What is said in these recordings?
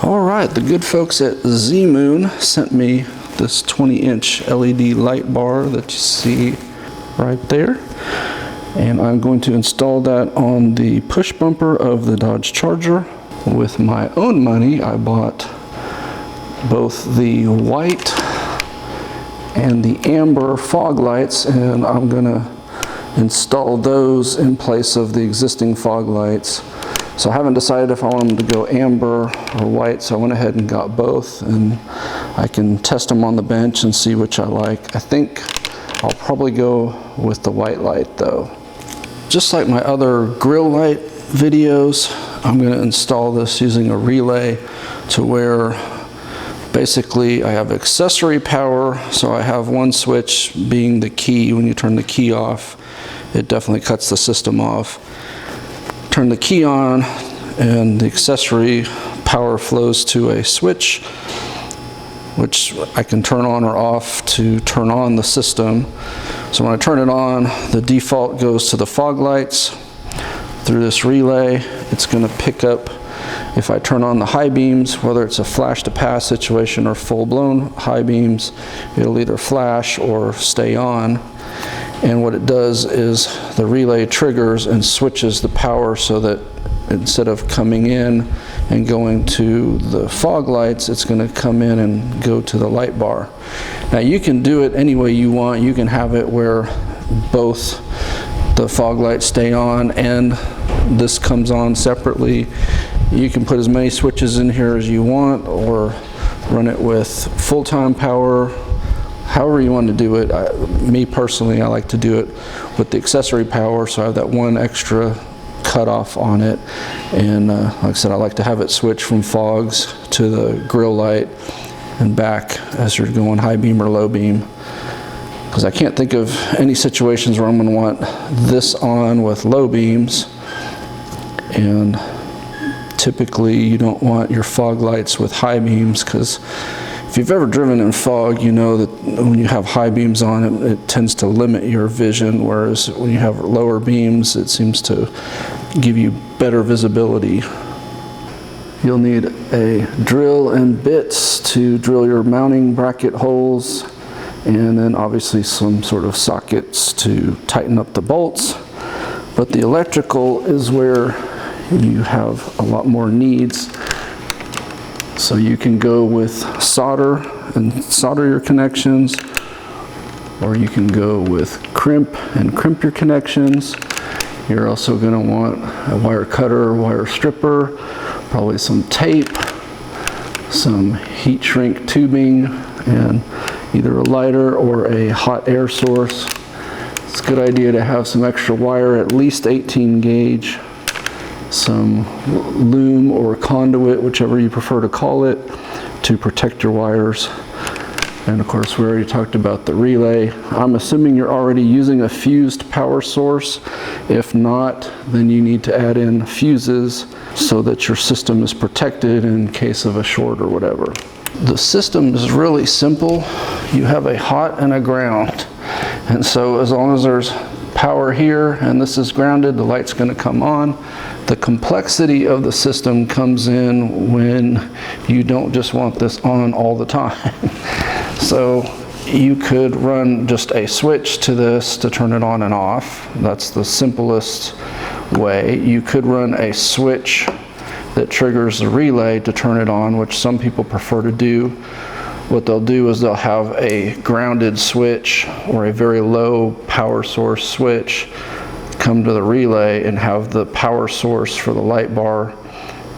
All right, the good folks at ZMoon sent me this 20-inch LED light bar that you see right there. And I'm going to install that on the push bumper of the Dodge Charger. With my own money, I bought both the white and the amber fog lights, and I'm gonna install those in place of the existing fog lights. So I haven't decided if I want them to go amber or white, so I went ahead and got both, and I can test them on the bench and see which I like. I think I'll probably go with the white light though. Just like my other grill light videos, I'm going to install this using a relay to where basically I have accessory power. So I have one switch being the key. When you turn the key off, it definitely cuts the system off. Turn the key on and the accessory power flows to a switch, which I can turn on or off to turn on the system. So when I turn it on, the default goes to the fog lights. Through this relay, it's going to pick up if I turn on the high beams, whether it's a flash to pass situation or full-blown high beams, it'll either flash or stay on. And what it does is the relay triggers and switches the power so that instead of coming in and going to the fog lights, it's going to come in and go to the light bar. Now you can do it any way you want. You can have it where both the fog lights stay on and this comes on separately. You can put as many switches in here as you want, or run it with full-time power. However you want to do it. Me personally, I like to do it with the accessory power, so I have that one extra cutoff on it. And like I said, I like to have it switch from fogs to the grill light and back as you're going high beam or low beam. Because I can't think of any situations where I'm going to want this on with low beams. And typically you don't want your fog lights with high beams, because if you've ever driven in fog, you know that when you have high beams on, it tends to limit your vision, whereas when you have lower beams, it seems to give you better visibility. You'll need a drill and bits to drill your mounting bracket holes, and then obviously some sort of sockets to tighten up the bolts. But the electrical is where you have a lot more needs. So you can go with solder and solder your connections, or you can go with crimp and crimp your connections. You're also going to want a wire cutter, wire stripper, probably some tape, some heat shrink tubing, and either a lighter or a hot air source. It's a good idea to have some extra wire, at least 18 gauge. Some loom or conduit, whichever you prefer to call it, to protect your wires. And of course, we already talked about the relay. I'm assuming you're already using a fused power source. If not, then you need to add in fuses so that your system is protected in case of a short or whatever. The system is really simple. You have a hot and a ground. And so as long as there's power here and this is grounded, the light's going to come on. The complexity of the system comes in when you don't just want this on all the time. So you could run just a switch to this to turn it on and off. That's the simplest way. You could run a switch that triggers the relay to turn it on, which some people prefer to do. What they'll do is they'll have a grounded switch or a very low power source switch come to the relay and have the power source for the light bar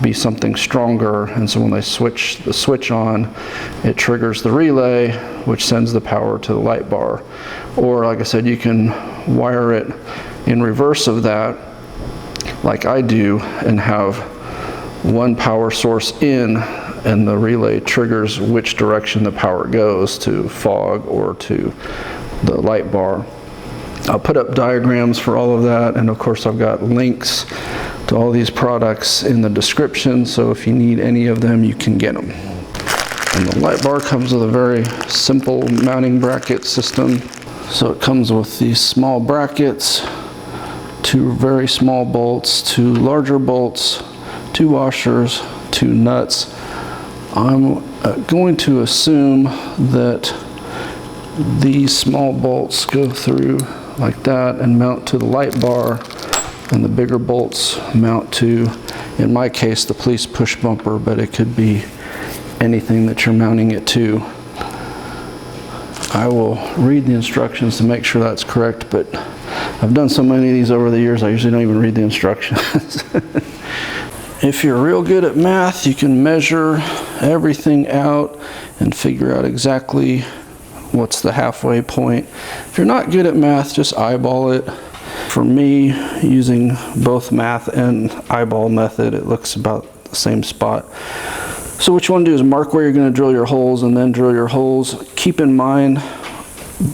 be something stronger, and so when they switch the switch on, it triggers the relay, which sends the power to the light bar. Or like I said, you can wire it in reverse of that, like I do, and have one power source in, and the relay triggers which direction the power goes, to fog or to the light bar. I'll put up diagrams for all of that, and of course I've got links to all these products in the description, so if you need any of them, you can get them. And the light bar comes with a very simple mounting bracket system. So it comes with these small brackets, 2 very small bolts, 2 larger bolts, 2 washers, 2 nuts, I'm going to assume that these small bolts go through like that and mount to the light bar, and the bigger bolts mount to, in my case, the police push bumper, but it could be anything that you're mounting it to. I will read the instructions to make sure that's correct, but I've done so many of these over the years, I usually don't even read the instructions. If you're real good at math, you can measure everything out and figure out exactly what's the halfway point. If you're not good at math, just eyeball it. For me, using both math and eyeball method, it looks about the same spot. So what you want to do is mark where you're going to drill your holes and then drill your holes. Keep in mind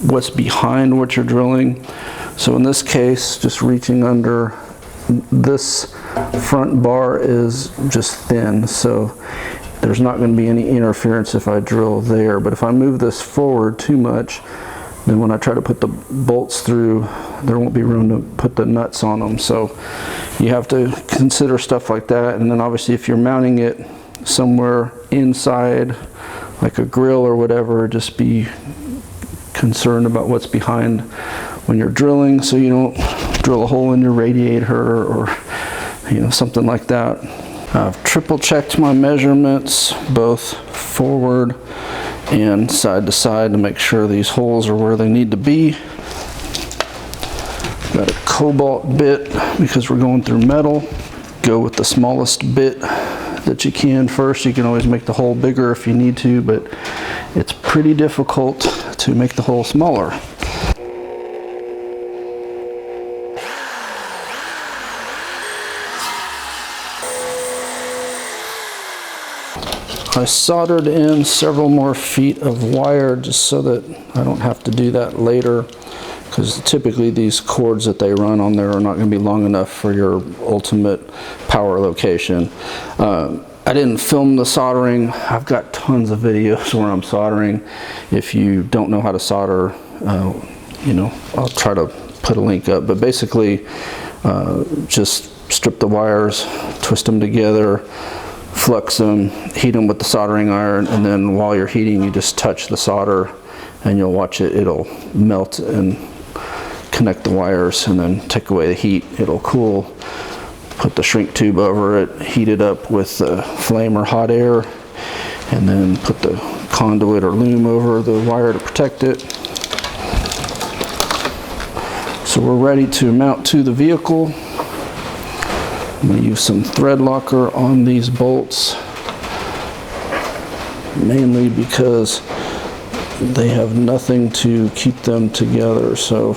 what's behind what you're drilling. So in this case, just reaching under, this front bar is just thin, so there's not going to be any interference if I drill there. But if I move this forward too much, then when I try to put the bolts through, there won't be room to put the nuts on them. So you have to consider stuff like that. And then obviously if you're mounting it somewhere inside, like a grill or whatever, just be concerned about what's behind when you're drilling, so you don't drill a hole in your radiator or something like that. I've triple checked my measurements, both forward and side to side, to make sure these holes are where they need to be. Got a cobalt bit because we're going through metal. Go with the smallest bit that you can first. You can always make the hole bigger if you need to, but it's pretty difficult to make the hole smaller. I soldered in several more feet of wire just so that I don't have to do that later, because typically these cords that they run on there are not going to be long enough for your ultimate power location. I didn't film the soldering. I've got tons of videos where I'm soldering. If you don't know how to solder, I'll try to put a link up. But basically, just strip the wires, twist them together, flux them, heat them with the soldering iron, and then while you're heating, you just touch the solder and you'll watch it'll melt and connect the wires, and then take away the heat. It'll cool. Put the shrink tube over it, heat it up with flame or hot air, and then put the conduit or loom over the wire to protect it. So we're ready to mount to the vehicle. I'm going to use some thread locker on these bolts, mainly because they have nothing to keep them together, so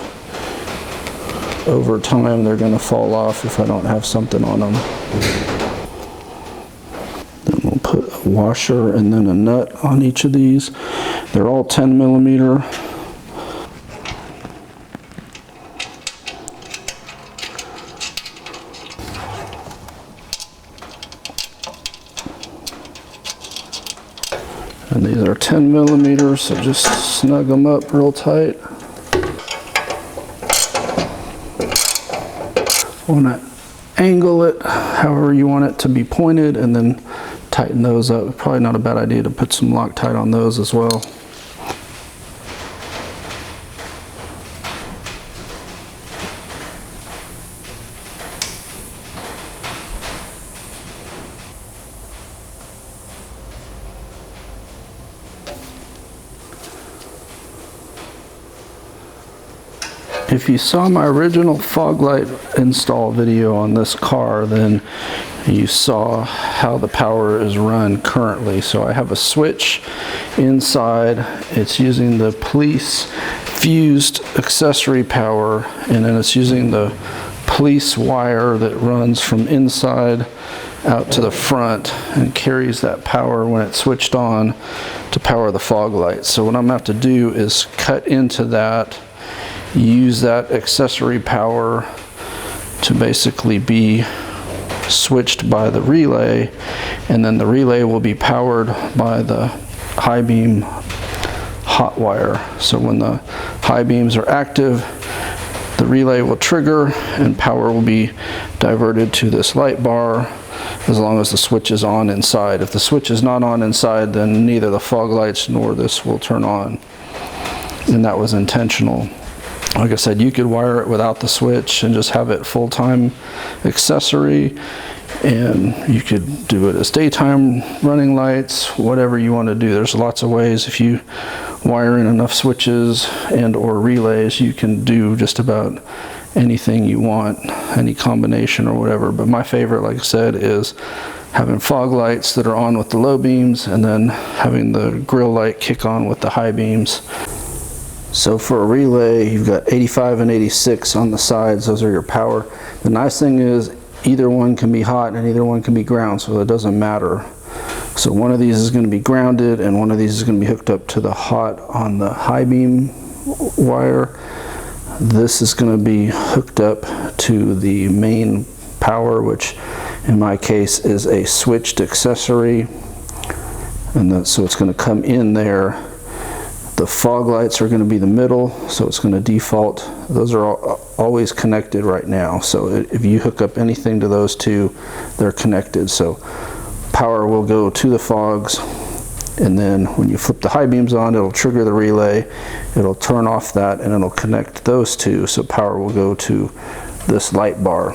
over time they're going to fall off if I don't have something on them. Then we'll put a washer and then a nut on each of these. They're all 10 millimeter. And these are 10 millimeters, so just snug them up real tight. Want to angle it however you want it to be pointed, and then tighten those up. Probably not a bad idea to put some Loctite on those as well. If you saw my original fog light install video on this car, then you saw how the power is run currently. So I have a switch inside. It's using the police fused accessory power, and then it's using the police wire that runs from inside out to the front and carries that power when it's switched on to power the fog light. So what I'm going to have to do is cut into that, use that accessory power to basically be switched by the relay, and then the relay will be powered by the high beam hot wire. So when the high beams are active, the relay will trigger and power will be diverted to this light bar as long as the switch is on inside. If the switch is not on inside, then neither the fog lights nor this will turn on. And that was intentional. Like I said, you could wire it without the switch and just have it full-time accessory, and you could do it as daytime running lights, whatever you want to do. There's lots of ways. If you wire in enough switches and or relays, you can do just about anything you want, any combination or whatever. But my favorite, like I said, is having fog lights that are on with the low beams and then having the grill light kick on with the high beams. So for a relay, you've got 85 and 86 on the sides. Those are your power. The nice thing is either one can be hot and either one can be ground, so it doesn't matter. So one of these is going to be grounded and one of these is going to be hooked up to the hot on the high beam wire. This is going to be hooked up to the main power, which in my case is a switched accessory, and so it's going to come in there. The fog lights are going to be the middle, so it's going to default. Those are always connected right now, so if you hook up anything to those two, they're connected. So power will go to the fogs, and then when you flip the high beams on, it'll trigger the relay, it'll turn off that, and it'll connect those two, so power will go to this light bar.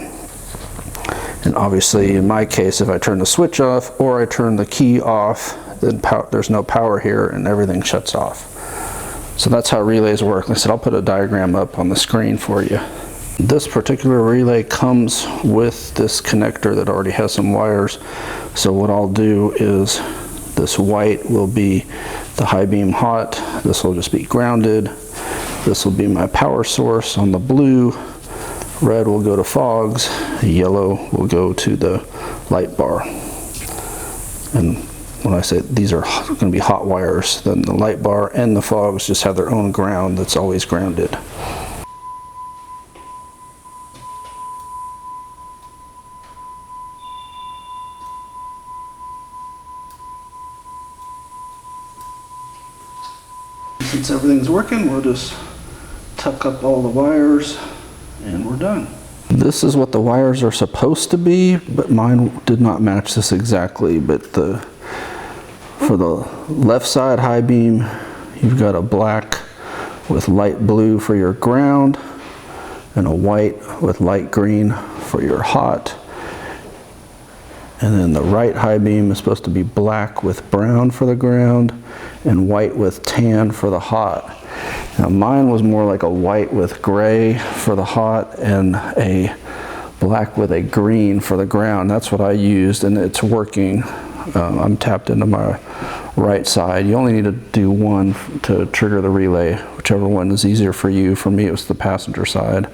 And obviously in my case, if I turn the switch off or I turn the key off, then there's no power here and everything shuts off. So that's how relays work. Like I said, I'll put a diagram up on the screen for you. This particular relay comes with this connector that already has some wires. So what I'll do is this white will be the high beam hot. This will just be grounded. This will be my power source on the blue. Red will go to fogs. Yellow will go to the light bar. And when I say these are going to be hot wires, then the light bar and the fogs just have their own ground that's always grounded. Since everything's working, we'll just tuck up all the wires and we're done. This is what the wires are supposed to be, but mine did not match this exactly. But for the left side high beam, you've got a black with light blue for your ground and a white with light green for your hot. And then the right high beam is supposed to be black with brown for the ground and white with tan for the hot. Now mine was more like a white with gray for the hot and a black with a green for the ground. That's what I used, and it's working. I'm tapped into my right side. You only need to do one to trigger the relay, whichever one is easier for you. For me, it was the passenger side.